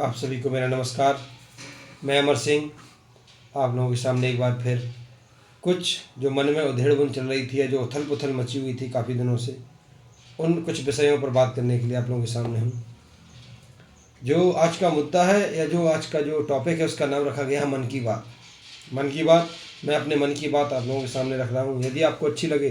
आप सभी को मेरा नमस्कार। मैं अमर सिंह आप लोगों के सामने एक बार फिर कुछ जो मन में उधेड़-बुन चल रही थी या जो उथल-पुथल मची हुई थी काफ़ी दिनों से, उन कुछ विषयों पर बात करने के लिए आप लोगों के सामने हूँ। जो आज का मुद्दा है या जो आज का जो टॉपिक है उसका नाम रखा गया है मन की बात। मन की बात, मैं अपने मन की बात आप लोगों के सामने रख रहा हूँ। यदि आपको अच्छी लगे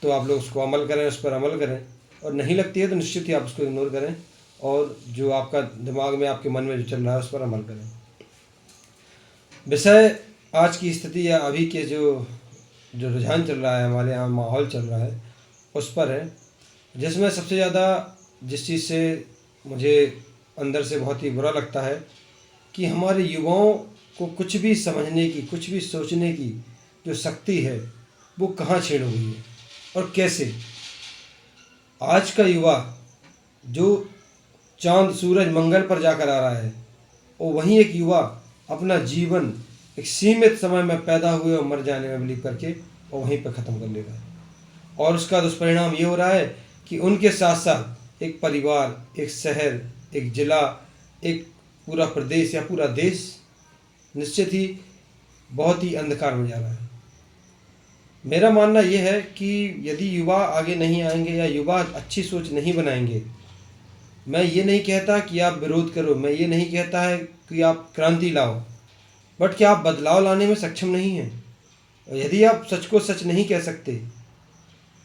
तो आप लोग उसको अमल करें, उस पर अमल करें, और नहीं लगती है तो निश्चित ही आप उसको इग्नोर करें और जो आपका दिमाग में आपके मन में जो चल रहा है उस पर अमल करें। विषय आज की स्थिति या अभी के जो जो रुझान चल रहा है, हमारे यहाँ माहौल चल रहा है, उस पर है, जिसमें सबसे ज़्यादा जिस चीज़ से मुझे अंदर से बहुत ही बुरा लगता है कि हमारे युवाओं को कुछ भी समझने की, कुछ भी सोचने की जो शक्ति है वो कहाँ छीन हुई है और कैसे। आज का युवा जो चाँद सूरज मंगल पर जाकर आ रहा है, और वहीं एक युवा अपना जीवन एक सीमित समय में पैदा हुए और मर जाने में बिलीव करके और वहीं पर ख़त्म कर ले रहा है। और उसका दुष्परिणाम ये हो रहा है कि उनके साथ साथ एक परिवार, एक शहर, एक ज़िला, एक पूरा प्रदेश या पूरा देश निश्चित ही बहुत ही अंधकार में जा रहा है। मेरा मानना यह है कि यदि युवा आगे नहीं आएंगे या युवा अच्छी सोच नहीं बनाएंगे, मैं ये नहीं कहता कि आप विरोध करो, मैं ये नहीं कहता है कि आप क्रांति लाओ, बट क्या आप बदलाव लाने में सक्षम नहीं हैं। और यदि आप सच को सच नहीं कह सकते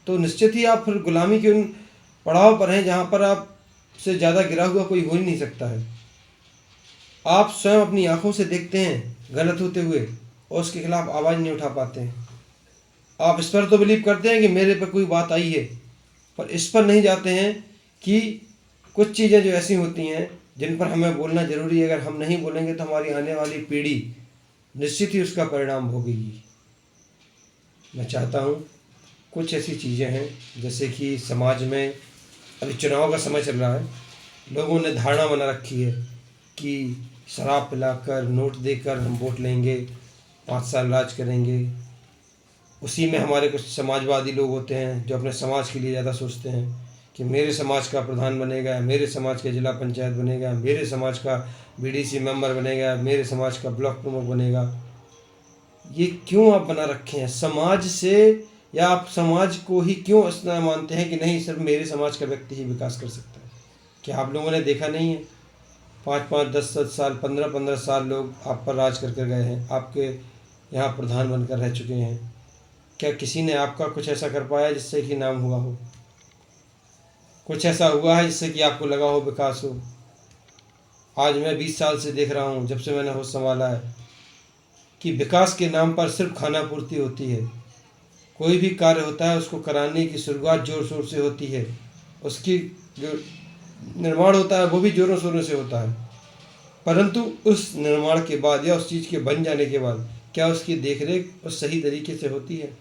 तो निश्चित ही आप फिर गुलामी के उन पड़ाव पर हैं जहाँ पर आप से ज़्यादा गिरा हुआ कोई हो ही नहीं सकता है। आप स्वयं अपनी आंखों से देखते हैं गलत होते हुए और उसके खिलाफ आवाज़ नहीं उठा पाते हैं। आप इस पर तो बिलीव करते हैं कि मेरे पर कोई बात आई है, पर इस पर नहीं जाते हैं कि कुछ चीज़ें जो ऐसी होती हैं जिन पर हमें बोलना ज़रूरी है। अगर हम नहीं बोलेंगे तो हमारी आने वाली पीढ़ी निश्चित ही उसका परिणाम भोगेगी। मैं चाहता हूँ कुछ ऐसी चीज़ें हैं जैसे कि समाज में अभी चुनाव का समय चल रहा है, लोगों ने धारणा बना रखी है कि शराब पिलाकर, नोट देकर हम वोट लेंगे, 5 साल राज करेंगे। उसी में हमारे कुछ समाजवादी लोग होते हैं जो अपने समाज के लिए ज़्यादा सोचते हैं कि मेरे समाज का प्रधान बनेगा, मेरे समाज का जिला पंचायत बनेगा, मेरे समाज का बीडीसी मेंबर बनेगा, मेरे समाज का ब्लॉक प्रमुख बनेगा। ये क्यों आप बना रखे हैं समाज से, या आप समाज को ही क्यों इतना मानते हैं कि नहीं सिर्फ मेरे समाज का व्यक्ति ही विकास कर सकता है। क्या आप लोगों ने देखा नहीं है 5-5, 10-10 साल, 15-15 साल लोग आप पर राज करके गए हैं, आपके यहाँ प्रधान बनकर रह चुके हैं। क्या किसी ने आपका कुछ ऐसा कर पाया जिससे कि नाम हुआ हो? कुछ ऐसा हुआ है जिससे कि आपको लगा हो विकास हो? आज मैं 20 साल से देख रहा हूँ, जब से मैंने होश संभाला है, कि विकास के नाम पर सिर्फ खाना पूर्ति होती है। कोई भी कार्य होता है उसको कराने की शुरुआत ज़ोर शोर से होती है, उसकी जो निर्माण होता है वो भी ज़ोरों शोरों से होता है, परंतु उस निर्माण के बाद या उस चीज़ के बन जाने के बाद क्या उसकी देखरेख उस सही तरीके से होती है?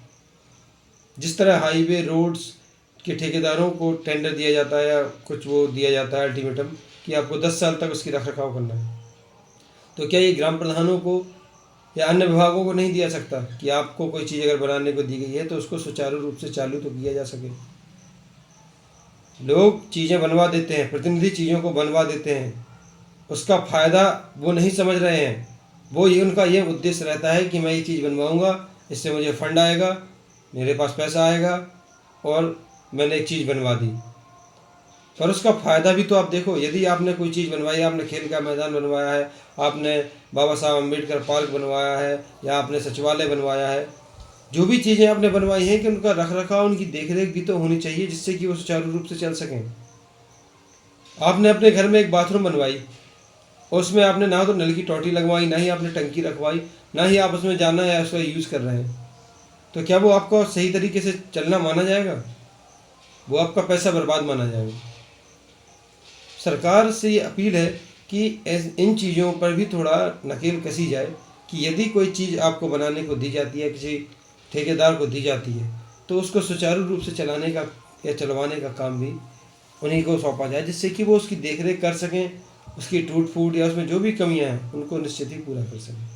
जिस तरह हाईवे रोड्स के ठेकेदारों को टेंडर दिया जाता है या कुछ वो दिया जाता है अल्टीमेटम कि आपको 10 साल तक उसकी रख रखाव करना है, तो क्या ये ग्राम प्रधानों को या अन्य विभागों को नहीं दिया सकता कि आपको कोई चीज़ अगर बनाने को दी गई है तो उसको सुचारू रूप से चालू तो किया जा सके? लोग चीज़ें बनवा देते हैं, प्रतिनिधि चीज़ों को बनवा देते हैं, उसका फ़ायदा वो नहीं समझ रहे हैं। वो ये उनका ये उद्देश्य रहता है कि मैं ये चीज़ बनवाऊँगा, इससे मुझे फंड आएगा, मेरे पास पैसा आएगा और मैंने एक चीज़ बनवा दी। पर उसका फ़ायदा भी तो आप देखो। यदि आपने कोई चीज़ बनवाई, आपने खेल का मैदान बनवाया है, आपने बाबा साहब अम्बेडकर पार्क बनवाया है, या आपने सचिवालय बनवाया है, जो भी चीज़ें आपने बनवाई हैं कि उनका रख रखाव, उनकी देखरेख भी तो होनी चाहिए जिससे कि वो सुचारू रूप से चल सकें। आपने अपने घर में एक बाथरूम बनवाई, उसमें आपने ना तो नल की टोटी लगवाई, ना ही आपने टंकी रखवाई, ना ही आप उसमें जाना या उसका यूज़ कर रहे हैं, तो क्या वो आपका सही तरीके से चलना माना जाएगा? वो आपका पैसा बर्बाद माना जाएगा। सरकार से ये अपील है कि इन चीज़ों पर भी थोड़ा नकेल कसी जाए कि यदि कोई चीज़ आपको बनाने को दी जाती है, किसी ठेकेदार को दी जाती है, तो उसको सुचारू रूप से चलाने का या चलवाने का काम भी उन्हीं को सौंपा जाए, जिससे कि वो उसकी देखरेख कर सकें, उसकी टूट फूट या उसमें जो भी कमियां हैं उनको निश्चित ही पूरा कर सकें।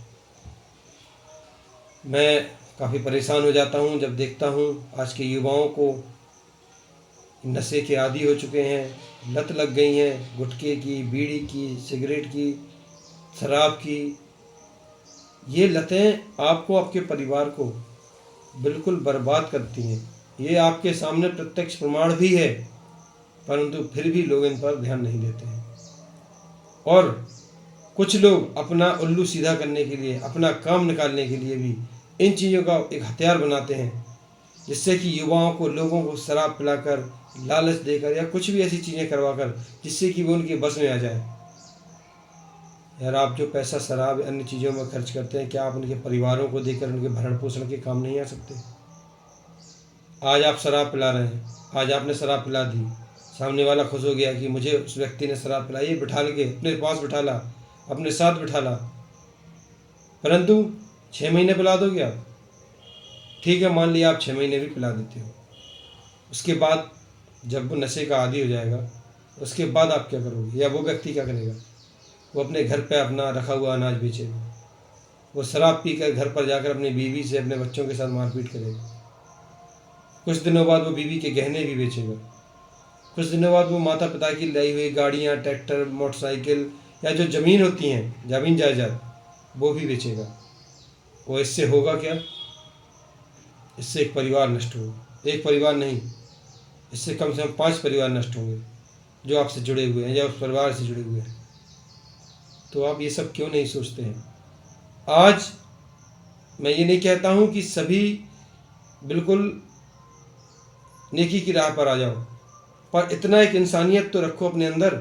मैं काफ़ी परेशान हो जाता हूँ जब देखता हूँ आज के युवाओं को नशे के आदी हो चुके हैं, लत लग गई हैं गुटखे की, बीड़ी की, सिगरेट की, शराब की। ये लतें आपको, आपके परिवार को बिल्कुल बर्बाद करती हैं। ये आपके सामने प्रत्यक्ष प्रमाण भी है, परंतु फिर भी लोग इन पर ध्यान नहीं देते हैं। और कुछ लोग अपना उल्लू सीधा करने के लिए, अपना काम निकालने के लिए भी इन चीज़ों का एक हथियार बनाते हैं, जिससे कि युवाओं को, लोगों को शराब पिलाकर, लालच देकर या कुछ भी ऐसी चीज़ें करवाकर जिससे कि वो उनके बस में आ जाए। यार, आप जो पैसा शराब अन्य चीज़ों में खर्च करते हैं, क्या आप उनके परिवारों को देकर उनके भरण पोषण के काम नहीं आ सकते? आज आप शराब पिला रहे हैं, आज आपने शराब पिला दी, सामने वाला खुश हो गया कि मुझे उस व्यक्ति ने शराब पिलाई, ये बिठा के अपने पास बिठा ला, अपने साथ बिठा ला, परंतु 6 महीने पिला दोगे आप? ठीक है, मान लिया आप 6 महीने भी पिला देते हो, उसके बाद जब वो नशे का आदी हो जाएगा, उसके बाद आप क्या करोगे? या वो व्यक्ति क्या करेगा? वो अपने घर पे अपना रखा हुआ अनाज बेचेगा, वो शराब पीकर घर पर जाकर अपनी बीवी से, अपने बच्चों के साथ मारपीट करेगा। कुछ दिनों बाद वो बीवी के गहने भी बेचेगा। कुछ दिनों बाद वो माता पिता की लाई हुई गाड़ियाँ, ट्रैक्टर, मोटरसाइकिल या जो ज़मीन होती हैं, ज़मीन जायदाद, वो भी बेचेगा। वो इससे होगा क्या? इससे एक परिवार नष्ट होगा। एक परिवार नहीं, इससे कम से कम 5 परिवार नष्ट होंगे जो आपसे जुड़े हुए हैं या उस परिवार से जुड़े हुए हैं। तो आप ये सब क्यों नहीं सोचते हैं? आज मैं ये नहीं कहता हूँ कि सभी बिल्कुल नेकी की राह पर आ जाओ, पर इतना एक इंसानियत तो रखो अपने अंदर।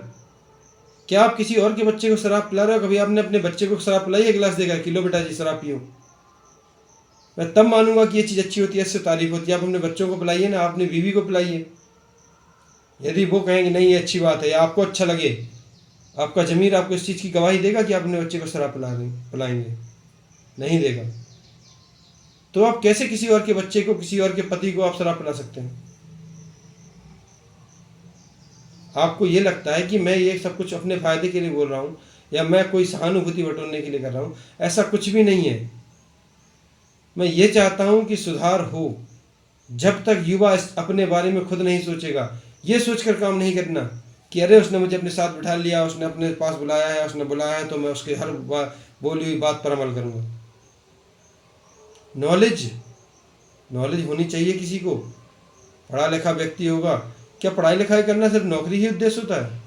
क्या आप किसी और के बच्चे को शराब पिला रहे हो? कभी आपने अपने बच्चे को शराब पिलाई है गिलास देकर, किलो बेटा जी शराब पियो? मैं तब मानूंगा कि ये चीज़ अच्छी होती है, इससे तारीफ होती है। आप अपने बच्चों को पिलाइए ना, अपनी बीवी को पिलाइए। यदि वो कहेंगे नहीं ये अच्छी बात है या आपको अच्छा लगे, आपका ज़मीर आपको इस चीज़ की गवाही देगा कि आप अपने बच्चे को शराब पिलाएंगे? नहीं देगा। तो आप कैसे किसी और के बच्चे को, किसी और के पति को आप शराब पिला सकते हैं? आपको ये लगता है कि मैं ये सब कुछ अपने फ़ायदे के लिए बोल रहा हूँ या मैं कोई सहानुभूति बटोरने के लिए कर रहा हूँ, ऐसा कुछ भी नहीं है। मैं ये चाहता हूँ कि सुधार हो। जब तक युवा अपने बारे में खुद नहीं सोचेगा, ये सोचकर काम नहीं करना कि अरे उसने मुझे अपने साथ बिठा लिया, उसने अपने पास बुलाया है, उसने बुलाया है तो मैं उसके हर बोली हुई बात पर अमल करूँगा। नॉलेज होनी चाहिए किसी को। पढ़ा लिखा व्यक्ति होगा। क्या पढ़ाई लिखाई करना सिर्फ नौकरी ही उद्देश्य होता है?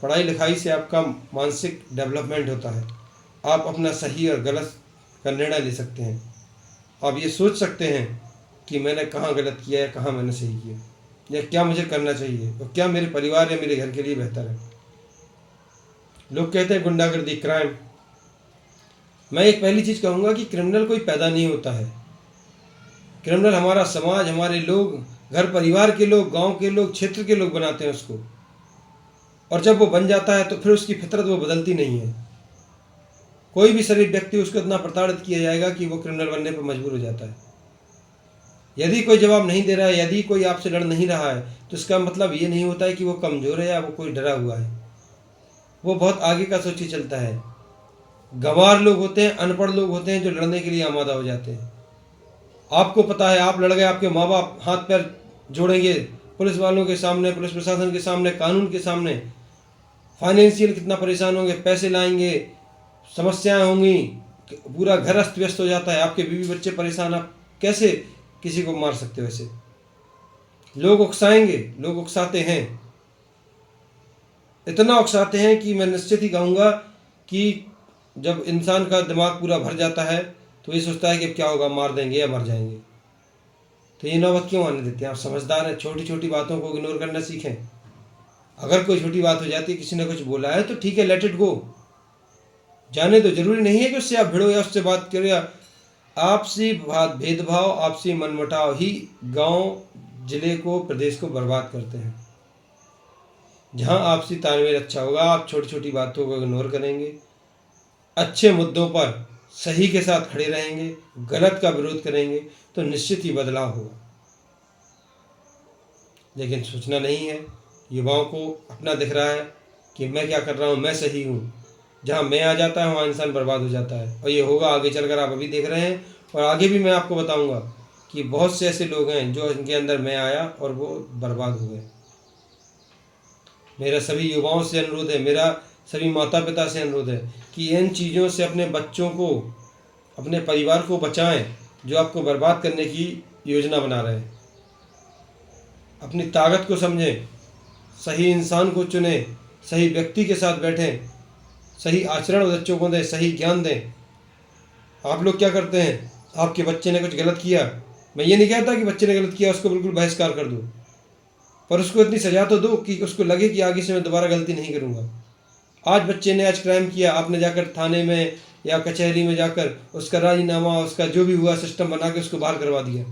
पढ़ाई लिखाई से आपका मानसिक डेवलपमेंट होता है। आप अपना सही और गलत का निर्णय ले सकते हैं। आप ये सोच सकते हैं कि मैंने कहाँ गलत किया है, कहाँ मैंने सही किया, या क्या मुझे करना चाहिए और क्या मेरे परिवार या मेरे घर के लिए बेहतर है। लोग कहते हैं गुंडागर्दी, क्राइम। मैं एक पहली चीज़ कहूँगा कि क्रिमिनल कोई पैदा नहीं होता है। क्रिमिनल हमारा समाज, हमारे लोग, घर परिवार के लोग, गांव के लोग, क्षेत्र के लोग बनाते हैं उसको। और जब वो बन जाता है तो फिर उसकी फितरत वो बदलती नहीं है। कोई भी शरीफ व्यक्ति उसको इतना प्रताड़ित किया जाएगा कि वो क्रिमिनल बनने पर मजबूर हो जाता है। यदि कोई जवाब नहीं दे रहा है, यदि कोई आपसे लड़ नहीं रहा है, तो इसका मतलब ये नहीं होता है कि वो कमज़ोर है या वो कोई डरा हुआ है। वो बहुत आगे का सोची चलता है। गंवार लोग होते हैं, अनपढ़ लोग होते हैं जो लड़ने के लिए आमादा हो जाते हैं। आपको पता है, आप लड़ गए, आपके माँ बाप हाथ पैर जोड़ेंगे पुलिस वालों के सामने, पुलिस प्रशासन के सामने, कानून के सामने। फाइनेंशियल कितना परेशान होंगे, पैसे लाएंगे, समस्याएं होंगी, पूरा घर अस्त व्यस्त हो जाता है, आपके बीवी बच्चे परेशान। आप कैसे किसी को मार सकते हो? ऐसे लोग उकसाएंगे, लोग उकसाते हैं, इतना उकसाते हैं कि मैं निश्चित ही कहूँगा कि जब इंसान का दिमाग पूरा भर जाता है तो ये सोचता है कि अब क्या होगा, मार देंगे या मर जाएंगे। तो ये नौबत क्यों आने देते हैं? आप समझदार हैं, छोटी छोटी बातों को इग्नोर करना सीखें। अगर कोई छोटी बात हो जाती है, किसी ने कुछ बोला है तो ठीक है, लेट इट गो, जाने दो। जरूरी नहीं है कि उससे आप भिड़ो या उससे बात करो। या आपसी भेदभाव, आपसी मनमुटाव ही गांव, जिले को, प्रदेश को बर्बाद करते हैं। जहां आपसी तालमेल अच्छा होगा, आप छोटी छोटी बातों को इग्नोर करेंगे, अच्छे मुद्दों पर सही के साथ खड़े रहेंगे, गलत का विरोध करेंगे, तो निश्चित ही बदलाव होगा। लेकिन सोचना नहीं है। युवाओं को अपना दिख रहा है कि मैं क्या कर रहा हूँ, मैं सही हूँ। जहाँ मैं आ जाता है वहाँ इंसान बर्बाद हो जाता है। और ये होगा आगे चलकर, आप अभी देख रहे हैं और आगे भी मैं आपको बताऊँगा कि बहुत से ऐसे लोग हैं जो इनके अंदर मैं आया और वो बर्बाद हो गए। मेरा सभी युवाओं से अनुरोध है, मेरा सभी माता पिता से अनुरोध है कि इन चीज़ों से अपने बच्चों को, अपने परिवार को बचाएं जो आपको बर्बाद करने की योजना बना रहे हैं। अपनी ताकत को समझें, सही इंसान को चुनें, सही व्यक्ति के साथ बैठें, सही आचरण बच्चों को दें, सही ज्ञान दें। आप लोग क्या करते हैं, आपके बच्चे ने कुछ गलत किया, मैं ये नहीं कहता कि बच्चे ने गलत किया उसको बिल्कुल बहिष्कार कर दो, पर उसको इतनी सज़ा तो दो कि उसको लगे कि आगे से मैं दोबारा गलती नहीं करूँगा। आज बच्चे ने आज क्राइम किया, आपने जाकर थाने में या कचहरी में जाकर उसका राजीनामा, उसका जो भी हुआ सिस्टम बना के उसको बाहर करवा दिया।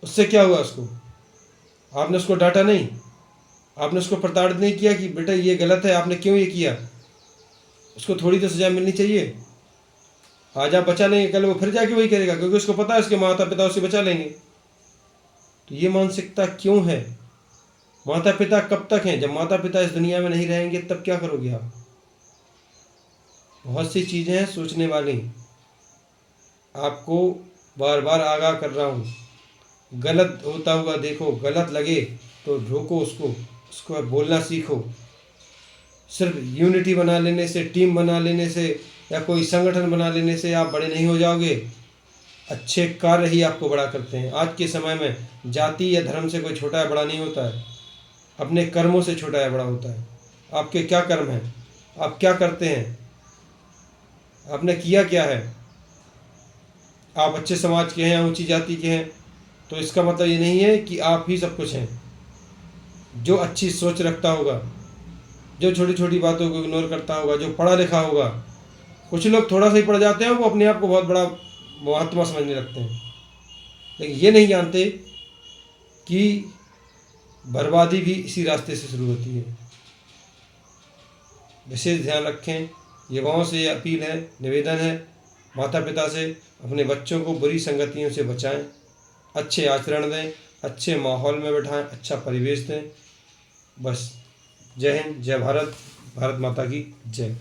उससे क्या हुआ, उसको आपने उसको डांटा नहीं, आपने उसको प्रताड़ित नहीं किया कि बेटा ये गलत है, आपने क्यों ये किया। उसको थोड़ी तो सज़ा मिलनी चाहिए। आज आप बचा लेंगे, कल वो फिर जाके वही करेगा, क्योंकि उसको पता है उसके माता पिता उसे बचा लेंगे। तो ये मानसिकता क्यों है? माता पिता कब तक हैं? जब माता पिता इस दुनिया में नहीं रहेंगे तब क्या करोगे आप? बहुत सी चीज़ें हैं सोचने वाली। आपको बार बार आगाह कर रहा हूँ, गलत होता हुआ देखो, गलत लगे तो रोको उसको बोलना सीखो। सिर्फ यूनिटी बना लेने से, टीम बना लेने से या कोई संगठन बना लेने से आप बड़े नहीं हो जाओगे। अच्छे कार्य ही आपको बड़ा करते हैं। आज के समय में जाति या धर्म से कोई छोटा या बड़ा नहीं होता है, अपने कर्मों से छोटा या बड़ा होता है। आपके क्या कर्म हैं, आप क्या करते हैं, आपने किया क्या है। आप अच्छे समाज के हैं, ऊंची जाति के हैं, तो इसका मतलब ये नहीं है कि आप ही सब कुछ हैं। जो अच्छी सोच रखता होगा, जो छोटी छोटी बातों को इग्नोर करता होगा, जो पढ़ा लिखा होगा। कुछ लोग थोड़ा सा ही पढ़ जाते हैं, वो अपने आप को बहुत बड़ा महात्मा समझने लगते हैं, लेकिन ये नहीं जानते कि बर्बादी भी इसी रास्ते से शुरू होती है। विशेष ध्यान रखें। युवाओं से ये अपील है, निवेदन है, माता पिता से अपने बच्चों को बुरी संगतियों से बचाएं, अच्छे आचरण दें, अच्छे माहौल में बैठाएं, अच्छा परिवेश दें। बस। जय हिंद, जय भारत, भारत माता की जय।